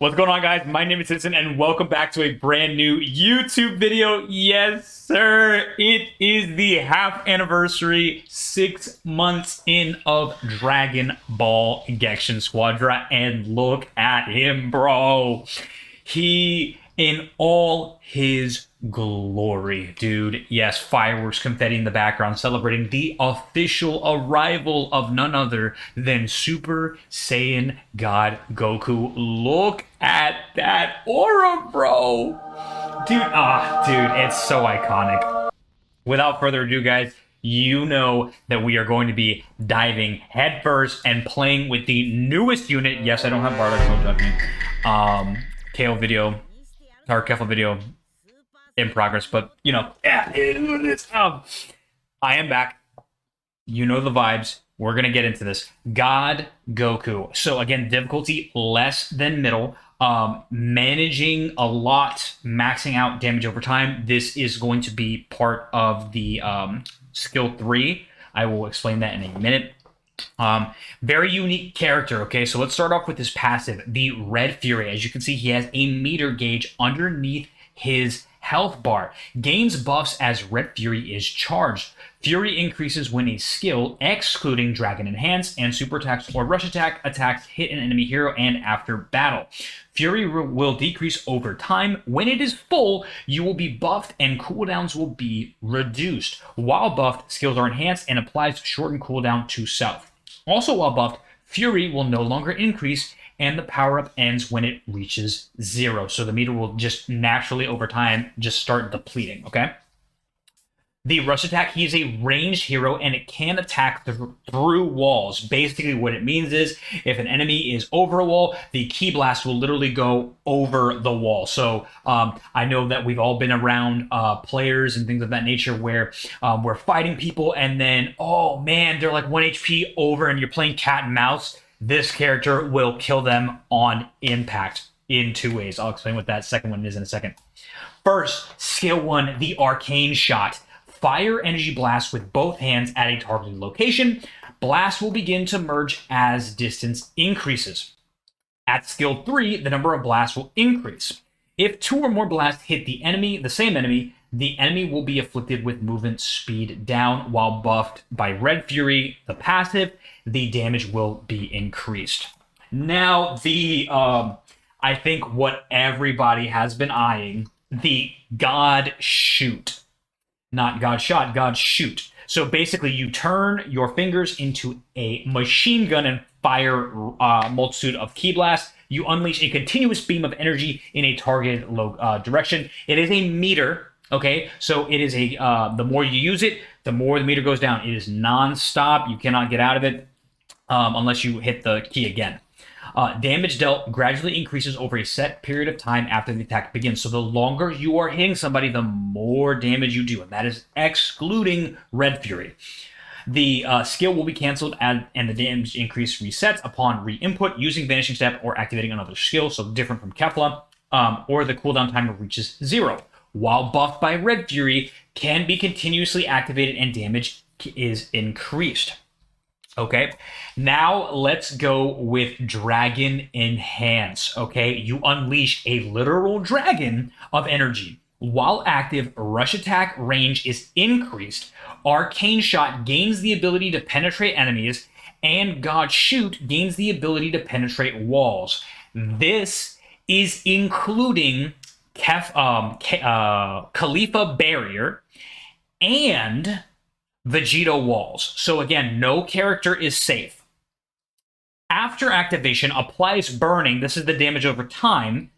What's going on, guys? My name is Citizen, and welcome back to a brand new YouTube video. Yes, sir. It is the half anniversary, 6 months in of Dragon Ball Genshin Squadra, and look at him, bro. He, in all his glory, dude. Yes, fireworks, confetti in the background, celebrating the official arrival of none other than Super Saiyan God Goku. Look at that aura, bro. Dude, it's so iconic. Without further ado, guys, you know that we are going to be diving headfirst and playing with the newest unit. Yes, I don't have Bardock, no judgment. KO video, or Kefla video in progress, but you know, yeah, it's I am back. You know the vibes. We're gonna get into this. God Goku. So again, difficulty less than middle. Managing a lot, maxing out damage over time. This is going to be part of the skill 3. I will explain that in a minute. Very unique character. Okay, so let's start off with his passive, the Red Fury. As you can see, he has a meter gauge underneath his health bar. Gains buffs as Red Fury is charged. Fury increases when a skill, excluding Dragon Enhance and Super Attacks or Rush attacks hit an enemy hero and after battle. Fury will decrease over time. When it is full, you will be buffed and cooldowns will be reduced. While buffed, skills are enhanced and applies shortened cooldown to self. Also while buffed, Fury will no longer increase and the power-up ends when it reaches 0. So the meter will just naturally over time just start depleting, okay? The Rush attack, he is a ranged hero and it can attack through walls. Basically what it means is if an enemy is over a wall, the Ki Blast will literally go over the wall. So I know that we've all been around players and things of that nature where we're fighting people and then, oh man, they're like 1 HP over and you're playing cat and mouse. This character will kill them on impact in 2 ways. I'll explain what that second one is in a second. First, skill 1, the Arcane Shot. Fire energy blast with both hands at a targeted location. Blast will begin to merge as distance increases. At skill 3, the number of blasts will increase. If 2 or more blasts hit the same enemy, the enemy will be afflicted with movement speed down, while buffed by Red Fury, the passive, the damage will be increased. Now, I think what everybody has been eyeing, the God Shoot. Not God Shot, God Shoot. So basically, you turn your fingers into a machine gun and fire a multitude of Ki Blasts. You unleash a continuous beam of energy in a targeted direction. It is a meter, okay? So it is the more you use it, the more the meter goes down. It is non-stop. You cannot get out of it unless you hit the key again. Damage dealt gradually increases over a set period of time after the attack begins. So the longer you are hitting somebody, the more damage you do, and that is excluding Red Fury. The skill will be canceled and the damage increase resets upon re-input using Vanishing Step or activating another skill, so different from Kefla, or the cooldown timer reaches 0. While buffed by Red Fury, can be continuously activated and damage is increased. Okay, now let's go with Dragon Enhance. Okay, you unleash a literal dragon of energy. While active, Rush attack range is increased. Arcane Shot gains the ability to penetrate enemies, and God Shoot gains the ability to penetrate walls. This is including Khalifa Barrier and Vegito Walls. So again, no character is safe. After activation, applies burning, this is the damage over time,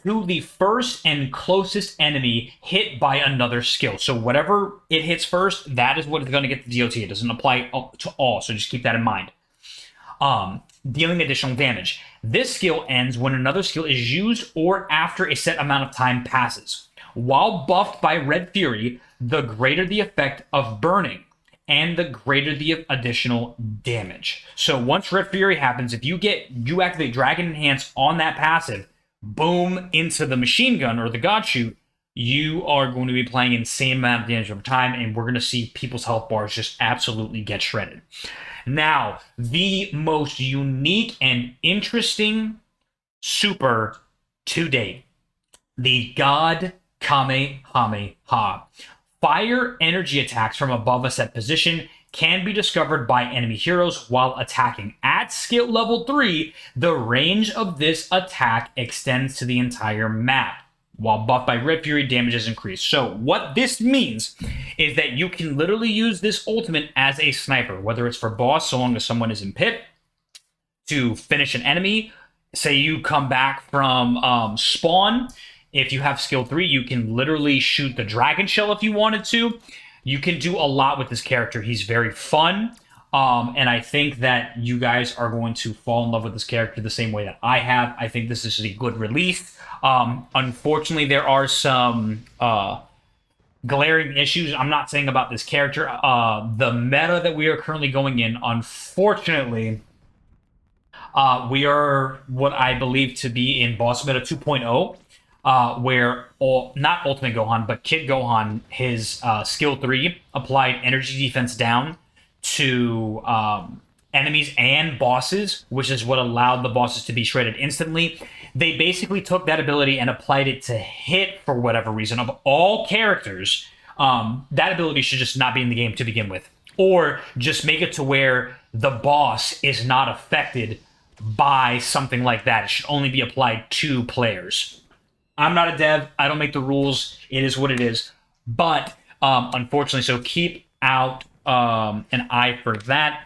to the first and closest enemy hit by another skill. So whatever it hits first, that is what is going to get the DOT. It doesn't apply to all, so just keep that in mind. Dealing additional damage. This skill ends when another skill is used or after a set amount of time passes. While buffed by Red Fury, the greater the effect of burning, and the greater the additional damage. So once Red Fury happens, if you activate Dragon Enhance on that passive, boom, into the machine gun or the God Shoot, you are going to be playing insane amount of damage over time, and we're going to see people's health bars just absolutely get shredded. Now, the most unique and interesting super to date. The God Kamehameha. Fire energy attacks from above a set position can be discovered by enemy heroes while attacking. At skill level 3, the range of this attack extends to the entire map. While buffed by Red Fury, damage is increased. So what this means is that you can literally use this ultimate as a sniper, whether it's for boss, so long as someone is in pit, to finish an enemy. Say you come back from spawn. If you have skill 3, you can literally shoot the dragon shell if you wanted to. You can do a lot with this character. He's very fun. And I think that you guys are going to fall in love with this character the same way that I have. I think this is a good release. Unfortunately, there are some glaring issues. I'm not saying about this character. The meta that we are currently going in, unfortunately, we are what I believe to be in boss meta 2.0. Where not Ultimate Gohan, but Kid Gohan, his skill 3 applied energy defense down to enemies and bosses, which is what allowed the bosses to be shredded instantly. They basically took that ability and applied it to hit for whatever reason. Of all characters, that ability should just not be in the game to begin with. Or just make it to where the boss is not affected by something like that. It should only be applied to players. I'm not a dev. I don't make the rules. It is what it is. But unfortunately, so keep out an eye for that.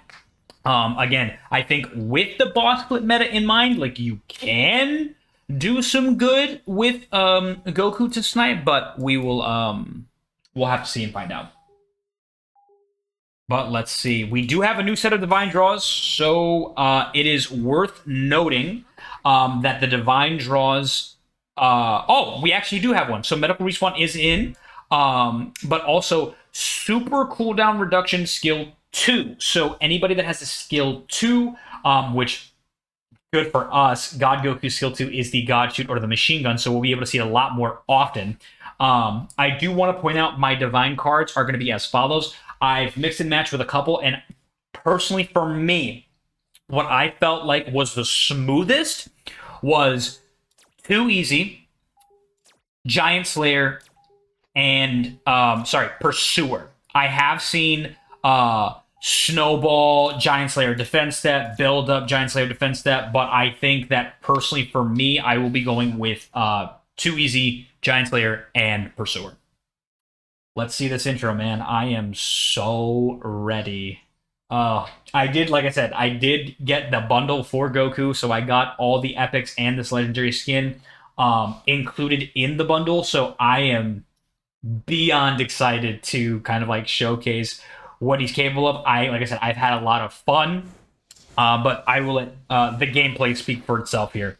Again, I think with the boss split meta in mind, like you can do some good with Goku to snipe, but we will we'll have to see and find out. But let's see. We do have a new set of divine draws, so it is worth noting that the divine draws. We actually do have one. So medical respawn is in, but also super cooldown reduction skill 2. So anybody that has a skill 2, which good for us, God Goku skill 2 is the God Shoot or the machine gun, so we'll be able to see it a lot more often. I do want to point out my divine cards are going to be as follows. I've mixed and matched with a couple, and personally for me, what I felt like was the smoothest was Too Easy, Giant Slayer, and Pursuer. I have seen Snowball, Giant Slayer defense step, build up, Giant Slayer defense step, but I think that personally for me, I will be going with Too Easy, Giant Slayer, and Pursuer. Let's see this intro, man. I am so ready. I did, like I said, I did get the bundle for Goku, so I got all the epics and this legendary skin included in the bundle, so I am beyond excited to kind of like showcase what he's capable of. Like I said, I've had a lot of fun, but I will let the gameplay speak for itself here.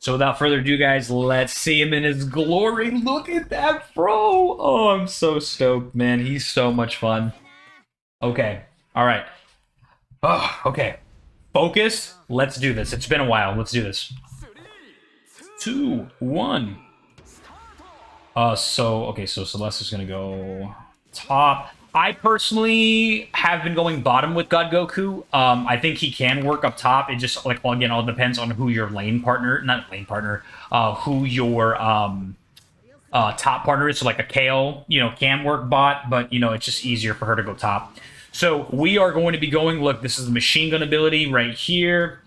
So without further ado, guys, let's see him in his glory. Look at that, bro! Oh, I'm so stoked, man. He's so much fun. Okay. All right. Oh, okay. Focus. Let's do this. It's been a while. Let's do this. 2, 1. So Celeste is going to go top. I personally have been going bottom with God Goku. I think he can work up top. It just, like, again, all depends on who your who your top partner is. So, like, a Kale, can work bot, but, it's just easier for her to go top. So, we are going to be going, look, this is the machine gun ability right here.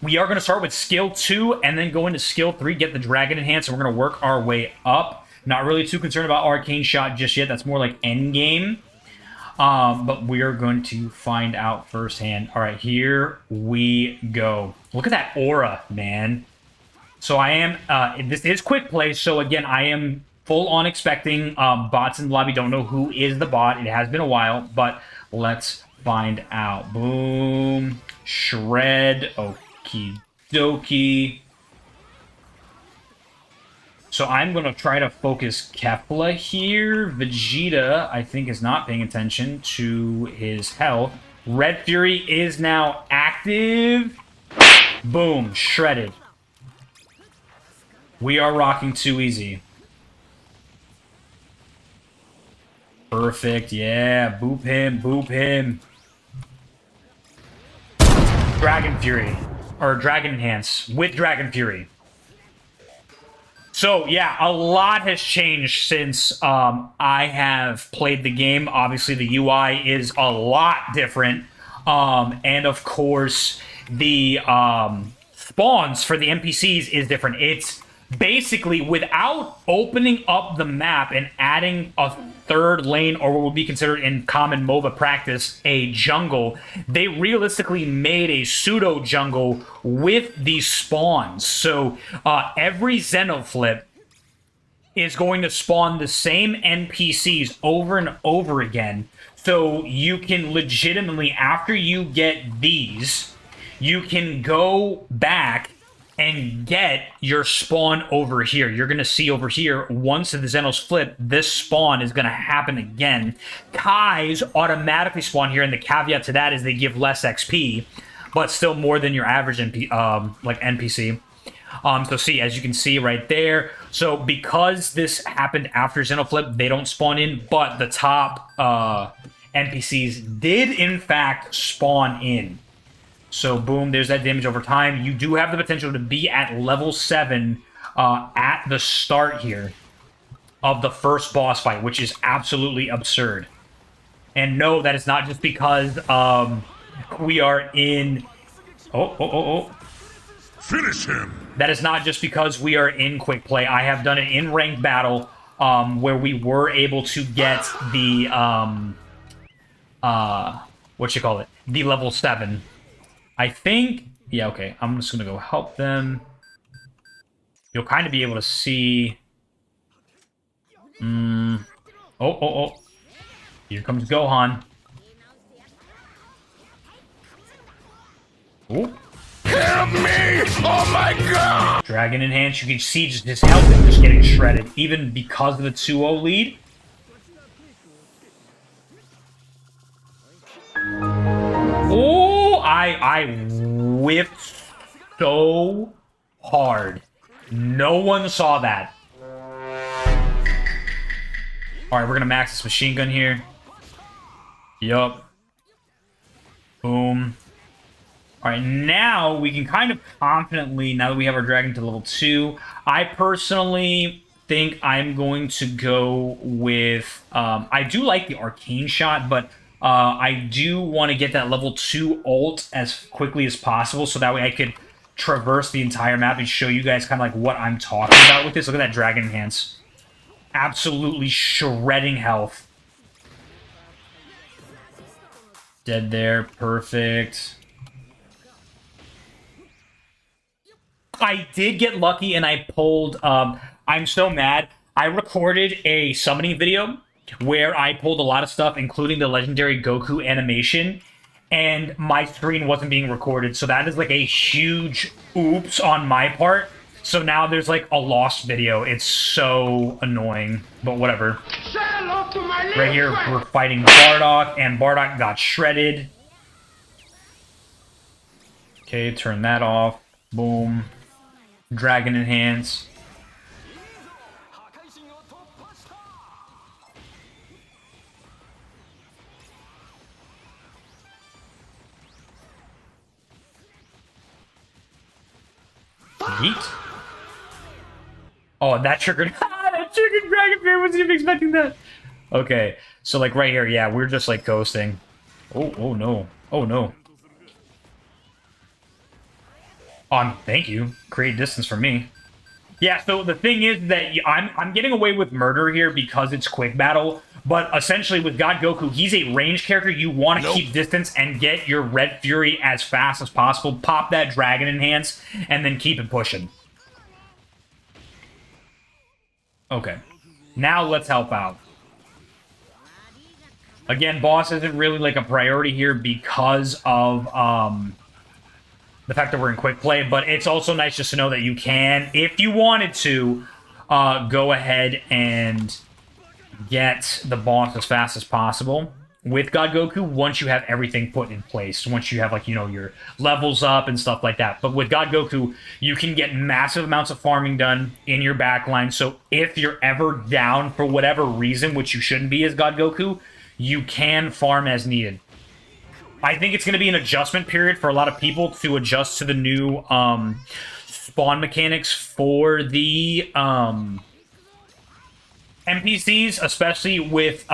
We are going to start with skill 2 and then go into skill 3, get the dragon enhance, and we're going to work our way up. Not really too concerned about arcane shot just yet. That's more like end game. But we are going to find out firsthand. All right, here we go. Look at that aura, man. So I am, this is quick play. So again, I am full on expecting bots in the lobby. Don't know who is the bot. It has been a while, but let's find out. Boom. Shred. Okie dokie. So I'm going to try to focus Kefla here. Vegeta, I think, is not paying attention to his health. Red Fury is now active. Boom. Shredded. We are rocking Too Easy. Perfect. Yeah. Boop him. Boop him. Dragon Fury. Or Dragon Enhance with Dragon Fury. So yeah, a lot has changed since I have played the game. Obviously, the UI is a lot different, and of course, the spawns for the NPCs is different. It's basically without opening up the map and adding a third lane, or what would be considered in common MOBA practice a jungle, they realistically made a pseudo jungle with these spawns. So every Xenoflip is going to spawn the same NPCs over and over again. So you can legitimately, after you get these, you can go back and get your spawn over here. You're going to see over here, once the Xenos flip, this spawn is going to happen again. Kais automatically spawn here, and the caveat to that is they give less XP, but still more than your average NPC. So see, as you can see right there, so because this happened after Xenoflip, they don't spawn in, but the top NPCs did in fact spawn in. So boom, there's that damage over time. You do have the potential to be at level 7 at the start here of the first boss fight, which is absolutely absurd. And no, that is not just because we are in... Finish him! That is not just because we are in quick play. I have done it in ranked battle where we were able to get the... the level 7. I think... Yeah, okay. I'm just going to go help them. You'll kind of be able to see... Here comes Gohan. Oh. Help me! Oh my god! Dragon Enhance. You can see just his health is just getting shredded, even because of the 2-0 lead. Oh, I whiffed so hard. No one saw that. Alright, we're gonna max this machine gun here. Yup. Boom. Alright, now we can kind of confidently, now that we have our dragon to level 2, I personally think I'm going to go with... I do like the arcane shot, but I do want to get that level 2 ult as quickly as possible, so that way I could traverse the entire map and show you guys kind of like what I'm talking about with this. Look at that Dragon Enhance. Absolutely shredding health. Dead there. Perfect. I did get lucky and I pulled... I'm so mad. I recorded a summoning video where I pulled a lot of stuff, including the legendary Goku animation, and my screen wasn't being recorded, so that is like a huge oops on my part. So now there's like a lost video. It's so annoying, but whatever. Right here, we're fighting Bardock, and Bardock got shredded. Okay, turn that off. Boom. Dragon Enhance. Yeet. Oh, that triggered. That triggered Dragon Bear. Wasn't even expecting that. Okay, so like right here, yeah, we're just like coasting. Oh no. Oh no. Thank you. Create distance for me. Yeah, so the thing is that I'm getting away with murder here because it's quick battle, but essentially with God Goku, he's a range character. You want to keep distance and get your Red Fury as fast as possible, pop that Dragon Enhance, and then keep it pushing. Okay, now let's help out. Again, boss isn't really like a priority here because of the fact that we're in quick play, but it's also nice just to know that you can, if you wanted to, go ahead and get the boss as fast as possible with God Goku once you have everything put in place, once you have, like, you know, your levels up and stuff like that. But with God Goku, you can get massive amounts of farming done in your backline, so if you're ever down for whatever reason, which you shouldn't be as God Goku, you can farm as needed. I think it's going to be an adjustment period for a lot of people to adjust to the new spawn mechanics for the NPCs, especially with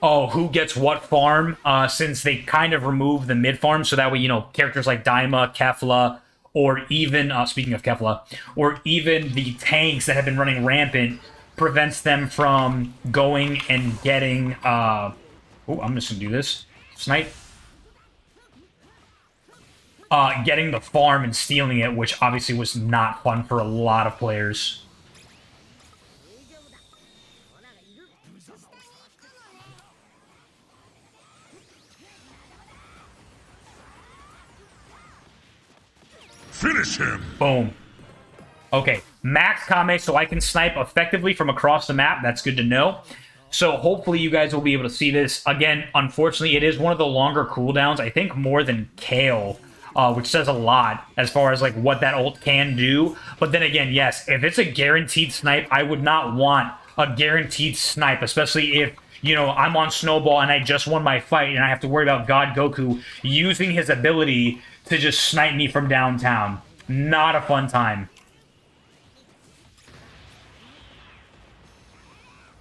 who gets what farm, since they kind of remove the mid farm, so that way, you know, characters like Daima, Kefla, or even speaking of Kefla, or even the tanks that have been running rampant, prevents them from going and getting I'm just gonna do this. Snipe. Getting the farm and stealing it, which obviously was not fun for a lot of players. Finish him! Boom. Okay, max Kame, so I can snipe effectively from across the map. That's good to know. So hopefully you guys will be able to see this. Again, unfortunately, it is one of the longer cooldowns. I think more than Kale, which says a lot as far as like what that ult can do. But then again, yes, if it's a guaranteed snipe, I would not want a guaranteed snipe, especially if, you know, I'm on Snowball and I just won my fight and I have to worry about God Goku using his ability to just snipe me from downtown. Not a fun time.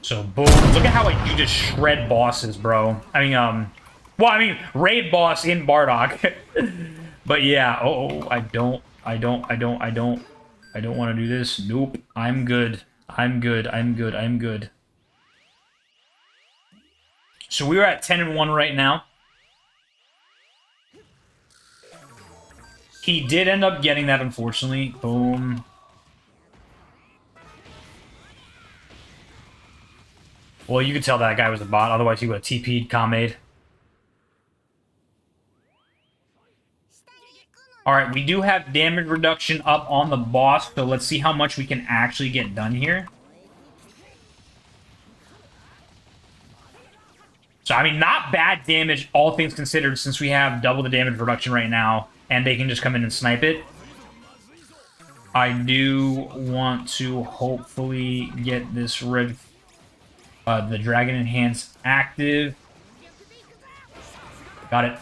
So, boom. Look at how you just shred bosses, bro. I mean, raid boss in Bardock. But yeah, I don't want to do this. Nope. I'm good. I'm good. So we are at 10-1 right now. He did end up getting that, unfortunately. Boom. Well, you could tell that guy was a bot, otherwise he would have TP'd Kamade. Alright, we do have damage reduction up on the boss, so let's see how much we can actually get done here. So, I mean, not bad damage, all things considered, since we have double the damage reduction right now, and they can just come in and snipe it. I do want to hopefully get this red, the Dragon Enhance active. Got it.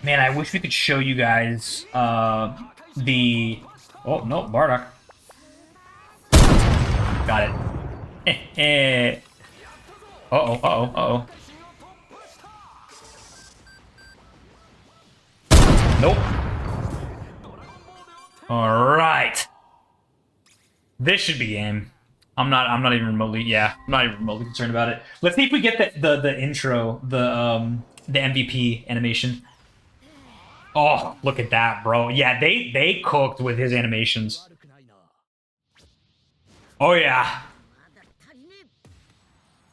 Man, I wish we could show you guys the... Oh, no, Bardock. Got it. Uh-oh. Nope. Alright. This should be game. I'm not even remotely concerned about it. Let's see if we get the intro, the MVP animation. Oh, look at that, bro. Yeah, they cooked with his animations. Oh yeah.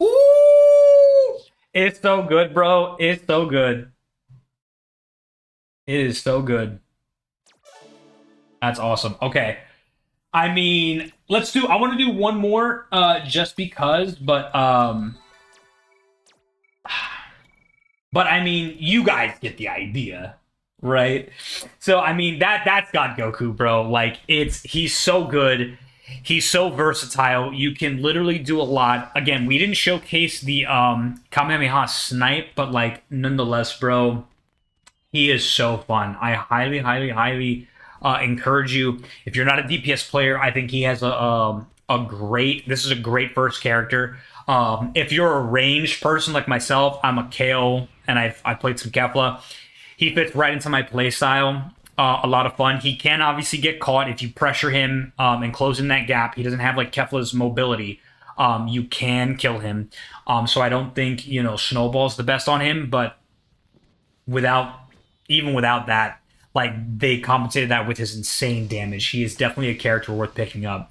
Ooh! It's so good, bro. It's so good. It is so good. That's awesome. Okay. I mean, I want to do one more just because, but I mean, you guys get the idea, right? So I mean, that's got Goku, bro. Like he's so good. He's so versatile. You can literally do a lot. Again, we didn't showcase the Kamehameha snipe, but like nonetheless, bro, he is so fun. I highly encourage you. If you're not a DPS player, I think he has this is a great first character. If you're a ranged person like myself, I'm a Kale and I played some Kefla. He fits right into my playstyle. A lot of fun. He can obviously get caught if you pressure him and close in that gap. He doesn't have like Kefla's mobility. You can kill him. So I don't think, you know, Snowball's the best on him, but even without that, like they compensated that with his insane damage. He is definitely a character worth picking up.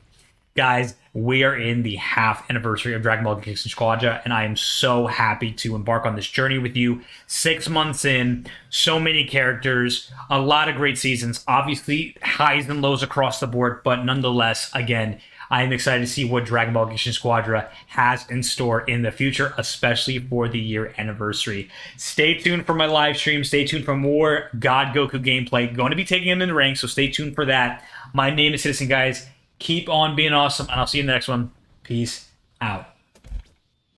Guys, we are in the half anniversary of Dragon Ball Genshin Squadra, and I am so happy to embark on this journey with you. 6 months in, so many characters, a lot of great seasons, obviously highs and lows across the board, but nonetheless, again, I am excited to see what Dragon Ball Genshin Squadra has in store in the future, especially for the year anniversary. Stay tuned for my live stream. Stay tuned for more God Goku gameplay. Going to be taking him in the rank, so stay tuned for that. My name is Citizen, guys. Keep on being awesome, and I'll see you in the next one. Peace out.